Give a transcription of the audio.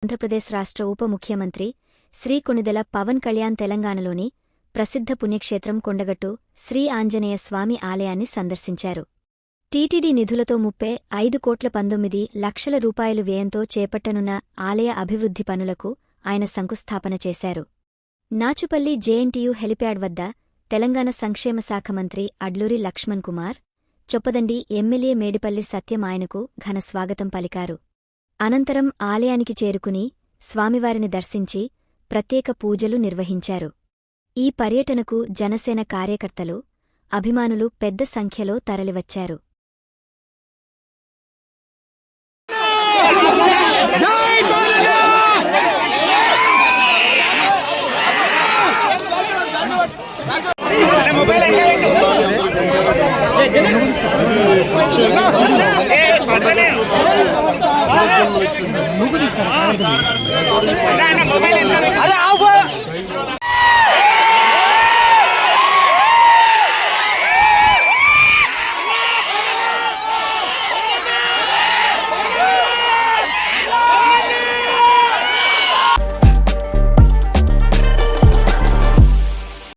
ఆంధ్రప్రదేశ్ రాష్ట్ర ఉప ముఖ్యమంత్రి శ్రీ కొణిదెల పవన్ కళ్యాణ్ తెలంగాణలోని ప్రసిద్ధ పుణ్యక్షేత్రం కొండగట్టు శ్రీ ఆంజనేయ స్వామి ఆలయాన్ని సందర్శించారు. టీటీడీ నిధులతో 35,19,00,000 రూపాయలు వ్యయంతో చేపట్టనున్న ఆలయ అభివృద్ధి పనులకు ఆయన శంకుస్థాపన చేశారు. నాచుపల్లి జేఎన్టీయూ హెలిప్యాడ్ వద్ద తెలంగాణ సంక్షేమ శాఖ మంత్రి అడ్లూరి లక్ష్మణ్ కుమార్, చొప్పదండి ఎమ్మెల్యే మేడిపల్లి సత్యం ఆయనకు ఘన స్వాగతం పలికారు. అనంతరం ఆలయానికి చేరుకుని స్వామివారిని దర్శించి ప్రత్యేక పూజలు నిర్వహించారు. ఈ పర్యటనకు జనసేన కార్యకర్తలు, అభిమానులు పెద్ద సంఖ్యలో తరలివచ్చారు. నువ్వు తీసుకురా